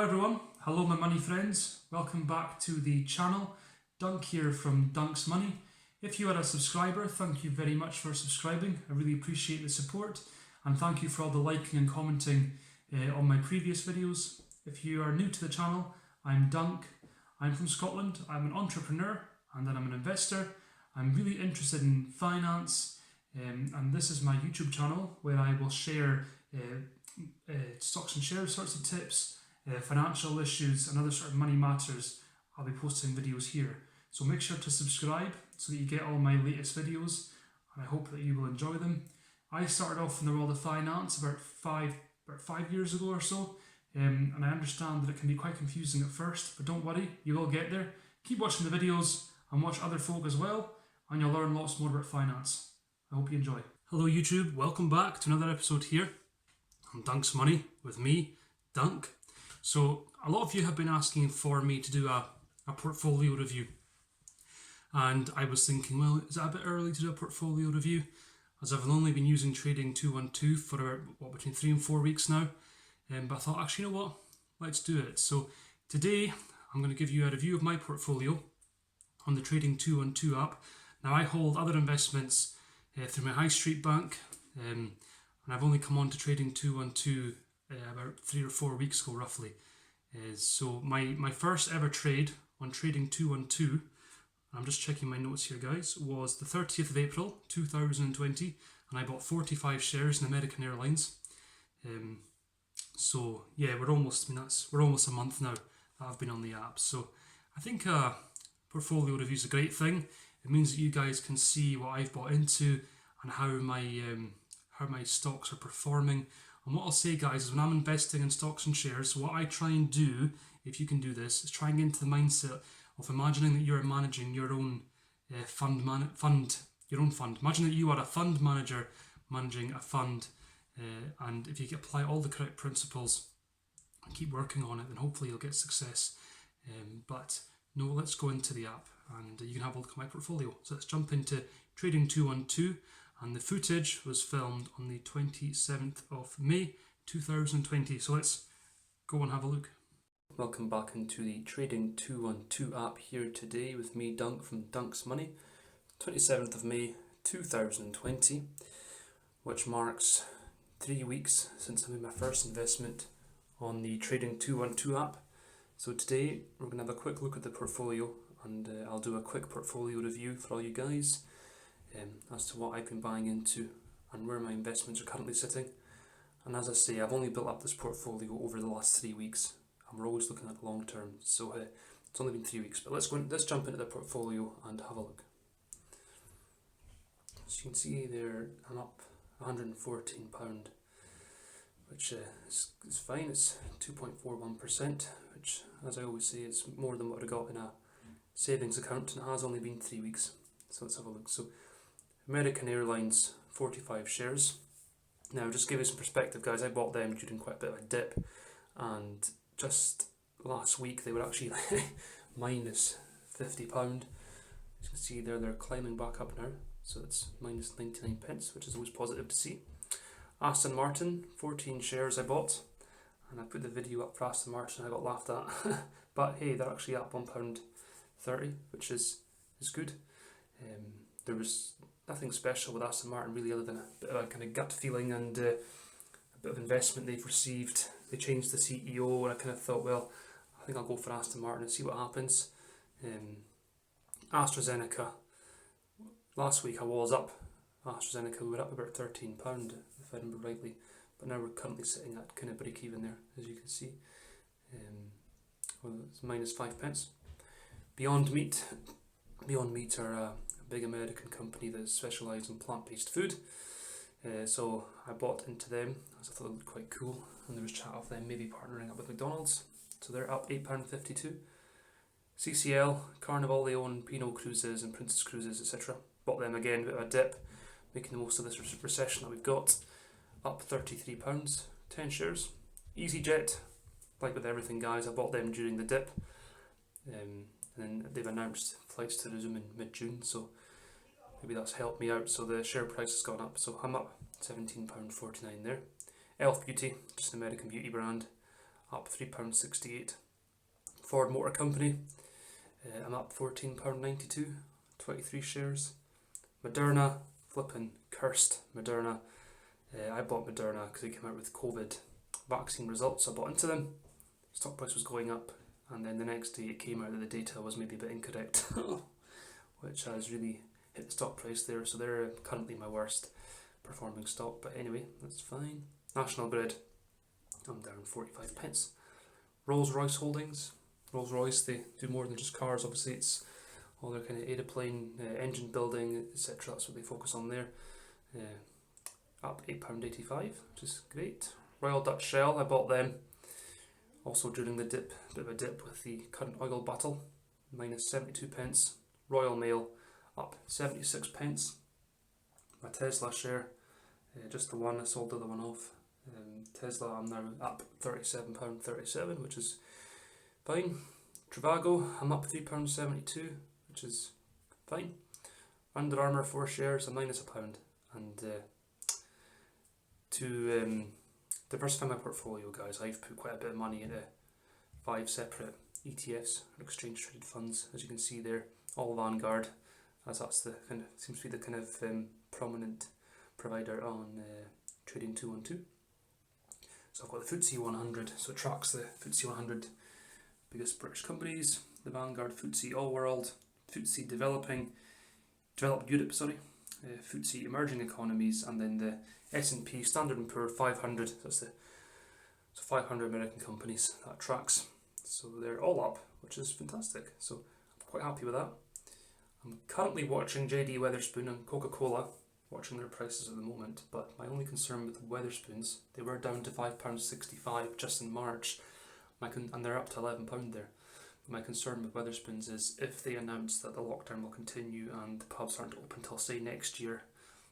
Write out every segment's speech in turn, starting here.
everyone, hello my money friends, welcome back to the channel. Dunk here from Dunk's Money. If you are a subscriber, thank you very much for subscribing. I really appreciate the support, and thank you for all the liking and commenting on my previous videos. If you are new to the channel, I'm Dunk. I'm from Scotland. I'm an entrepreneur and then I'm an investor. I'm really interested in finance, and this is my YouTube channel where I will share stocks and shares sorts of tips, financial issues and other sort of money matters. I'll be posting videos here, so make sure to subscribe so that you get all my latest videos, and I hope that you will enjoy them. I started off in the world of finance about five years ago or so, and I understand that it can be quite confusing at first, but don't worry, you will get there. Keep watching the videos and watch other folk as well, and you'll learn lots more about finance. I hope you enjoy. Hello YouTube, welcome back to another episode here on Dunk's Money with me, Dunk. So a lot of you have been asking for me to do a portfolio review, and I was thinking, well, is it a bit early to do a portfolio review, as I've only been using TRADING212 for about between 3 and 4 weeks now, but I thought, actually, you know what, let's do it. So today I'm going to give you a review of my portfolio on the TRADING212 app. Now I hold other investments through my high street bank, and I've only come on to TRADING212 about 3 or 4 weeks ago roughly. So my first ever trade on TRADING212, I'm just checking my notes here guys, was the 30th of April 2020, and I bought 45 shares in American Airlines. So yeah, we're almost a month now that I've been on the app. So I think portfolio review is a great thing. It means that you guys can see what I've bought into and how my stocks are performing. And what I'll say guys is, when I'm investing in stocks and shares, what I try and do, if you can do this, is try and get into the mindset of imagining that you're managing your own fund. Imagine that you are a fund manager managing a fund, and if you apply all the correct principles and keep working on it, then hopefully you'll get success. But no, let's go into the app and you can have a look at my portfolio. So let's jump into TRADING212, and the footage was filmed on the 27th of May 2020. So let's go and have a look. Welcome back into the TRADING212 app here today with me, Dunk from Dunk's Money. 27th of May 2020, which marks 3 weeks since I made my first investment on the TRADING212 app. So today we're going to have a quick look at the portfolio, and I'll do a quick portfolio review for all you guys as to what I've been buying into and where my investments are currently sitting. And as I say, I've only built up this portfolio over the last 3 weeks, and we're always looking at the long term, so it's only been 3 weeks. But let's jump into the portfolio and have a look. So you can see there I'm up £114, which is fine. It's 2.41%, which, as I always say, is more than what I got in a savings account, and it has only been 3 weeks. So let's have a look. So American Airlines, 45 shares. Now just to give you some perspective guys, I bought them during quite a bit of a dip, and just last week they were actually minus £50. As you can see there, they're climbing back up now, so it's minus 99 pence, which is always positive to see. Aston Martin, 14 shares I bought, and I put the video up for Aston Martin, I got laughed at, but hey, they're actually up £1.30, which is good. There was nothing special with Aston Martin really, other than a bit of a kind of gut feeling and a bit of investment they've received. They changed the CEO, and I kind of thought, well, I think I'll go for Aston Martin and see what happens. AstraZeneca, last week I was up. AstraZeneca, we were up about £13 if I remember rightly, but now we're currently sitting at kind of break even there, as you can see. Well, it's minus 5 pence. Beyond Meat are a big American company that specialises in plant-based food. So I bought into them as I thought it looked quite cool, and there was chat of them maybe partnering up with McDonald's. So they're up £8.52. CCL, Carnival, they own Pinot Cruises and Princess Cruises, etc. Bought them again, a bit of a dip, making the most of this recession that we've got. Up £33, 10 shares. EasyJet, like with everything guys, I bought them during the dip. And then they've announced flights to resume in mid-June, so maybe that's helped me out. So the share price has gone up, so I'm up £17.49 there. Elf Beauty, just an American beauty brand, up £3.68. Ford Motor Company, I'm up £14.92, 23 shares. Moderna, flipping cursed Moderna. I bought Moderna because they came out with COVID vaccine results. I bought into them. Stock price was going up, and then the next day it came out that the data was maybe a bit incorrect, which has really hit the stock price there. So they're currently my worst performing stock, but anyway, that's fine. National Grid, I'm down 45 pence. Rolls-Royce Holdings. Rolls-Royce, they do more than just cars. Obviously, it's all their kind of aeroplane, engine building, etc. That's what they focus on there. Up £8.85, which is great. Royal Dutch Shell, I bought them also during the dip, bit of a dip with the current oil battle, minus 72 pence. Royal Mail, up 76 pence. My Tesla share, just the one, I sold the other one off. Tesla, I'm now up £37.37, which is fine. Trivago, I'm up £3.72, which is fine. Under Armour 4 shares, I'm minus £1. And to diversify my portfolio, guys, I've put quite a bit of money into 5 separate ETFs, exchange traded funds, as you can see there, all Vanguard, as that's the kind of seems to be the kind of prominent provider on TRADING212. So I've got the FTSE 100, so it tracks the FTSE 100 biggest British companies, the Vanguard FTSE All World, FTSE Developed Europe, FTSE Emerging Economies, and then the S&P Standard & Poor 500. That's the 500 American companies that tracks. So they're all up, which is fantastic. So I'm quite happy with that. I'm currently watching JD Wetherspoon and Coca-Cola, watching their prices at the moment, but my only concern with the Wetherspoons, they were down to £5.65 just in March, and they're up to £11 there. My concern with Wetherspoons is if they announce that the lockdown will continue and the pubs aren't open until, say, next year,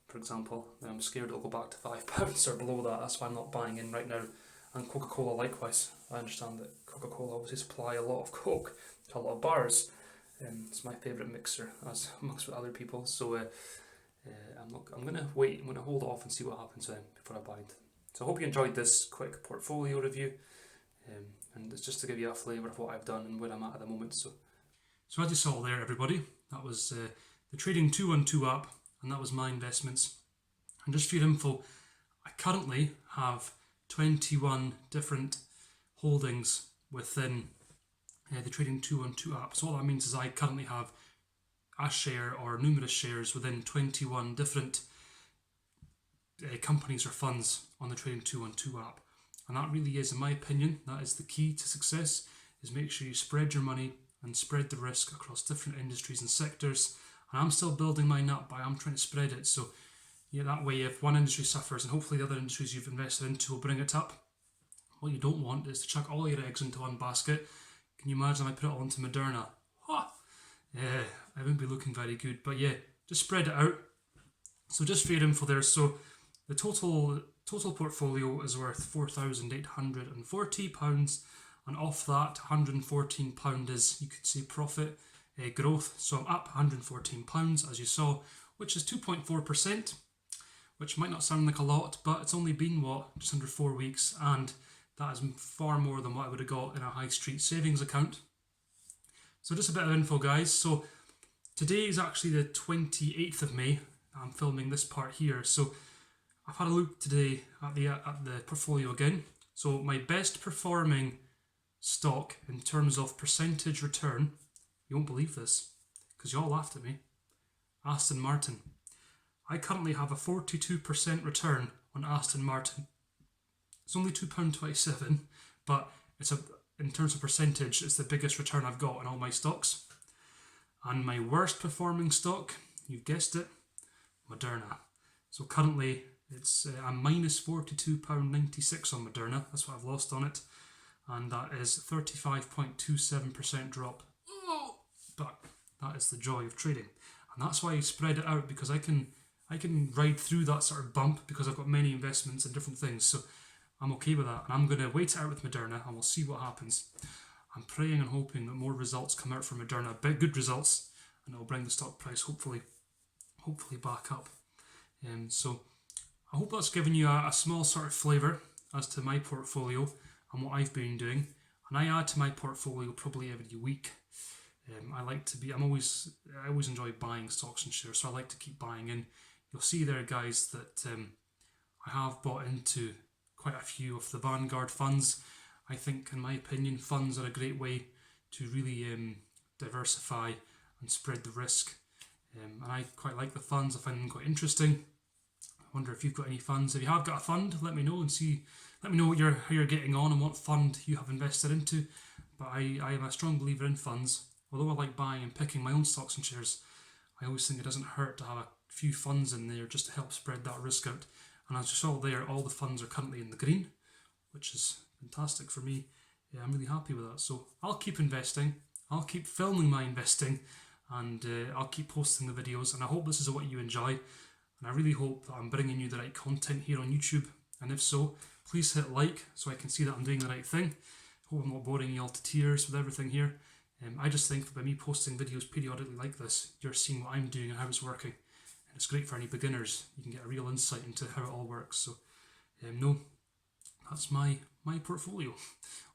for example, then I'm scared it'll go back to £5 or below that. That's why I'm not buying in right now. And Coca-Cola likewise. I understand that Coca-Cola obviously supply a lot of Coke to a lot of bars. It's my favourite mixer, as amongst with other people. So I'm gonna wait. I'm gonna hold off and see what happens then before I buy it. So I hope you enjoyed this quick portfolio review. And it's just to give you a flavour of what I've done and where I'm at the moment. So as you saw there, everybody, that was the TRADING212 app, and that was my investments. And just for your info, I currently have 21 different holdings within the TRADING212 app. So all that means is I currently have a share or numerous shares within 21 different companies or funds on the TRADING212 app. And that really is, in my opinion, that is the key to success, is make sure you spread your money and spread the risk across different industries and sectors. And I'm still building mine up, but I'm trying to spread it. So yeah, that way if one industry suffers, and hopefully the other industries you've invested into will bring it up. What you don't want is to chuck all your eggs into one basket. Can you imagine if I put it onto Moderna? Yeah, I wouldn't be looking very good. But yeah, just spread it out. So just for your info there, so the total portfolio is worth £4,840, and off that £114 is, you could say, profit growth. So I'm up £114, as you saw, which is 2.4%, which might not sound like a lot, but it's only been, just under 4 weeks, and that is far more than what I would have got in a high street savings account. So just a bit of info, guys. So today is actually the 28th of May. I'm filming this part here. So I've had a look today at the portfolio again. So my best performing stock in terms of percentage return, you won't believe this because you all laughed at me, Aston Martin. I currently have a 42% return on Aston Martin. It's only £2.27, but in terms of percentage, it's the biggest return I've got in all my stocks. And my worst performing stock, you've guessed it, Moderna. So currently I'm minus £42.96 on Moderna. That's what I've lost on it, and that is 35.27% drop. But that is the joy of trading, and that's why I spread it out, because I can ride through that sort of bump because I've got many investments in different things. So I'm okay with that, and I'm going to wait it out with Moderna, and we'll see what happens. I'm praying and hoping that more results come out from Moderna, good results, and it'll bring the stock price hopefully back up. So I hope that's given you a small sort of flavour as to my portfolio and what I've been doing, and I add to my portfolio probably every week. I always enjoy buying stocks and shares, so I like to keep buying in. You'll see there, guys, that I have bought into quite a few of the Vanguard funds. I think, in my opinion, funds are a great way to really diversify and spread the risk. And I quite like the funds. I find them quite interesting. I wonder if you've got any funds. If you have got a fund, let me know Let me know how you're getting on and what fund you have invested into. But I am a strong believer in funds. Although I like buying and picking my own stocks and shares, I always think it doesn't hurt to have a few funds in there just to help spread that risk out. And as you saw there, all the funds are currently in the green, which is fantastic for me. Yeah, I'm really happy with that. So I'll keep investing. I'll keep filming my investing, and I'll keep posting the videos. And I hope this is what you enjoy. And I really hope that I'm bringing you the right content here on YouTube. And if so, please hit like so I can see that I'm doing the right thing. Hope I'm not boring you all to tears with everything here. I just think by me posting videos periodically like this, you're seeing what I'm doing and how it's working. And it's great for any beginners. You can get a real insight into how it all works. So, that's my portfolio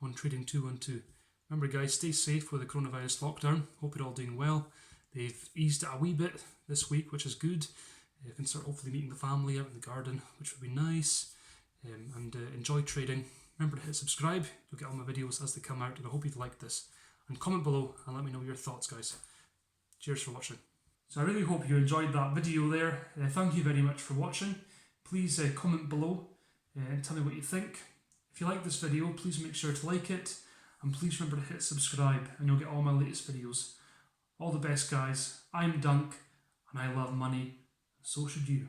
on Trading212. Remember, guys, stay safe with the coronavirus lockdown. Hope you're all doing well. They've eased it a wee bit this week, which is good. You can start hopefully meeting the family out in the garden, which would be nice. And enjoy trading. Remember to hit subscribe. You'll get all my videos as they come out, and I hope you've liked this. And comment below and let me know your thoughts, guys. Cheers for watching. So I really hope you enjoyed that video there. Thank you very much for watching. Please comment below and tell me what you think. If you like this video, please make sure to like it, and please remember to hit subscribe and you'll get all my latest videos. All the best, guys. I'm Dunk and I love money. So should you.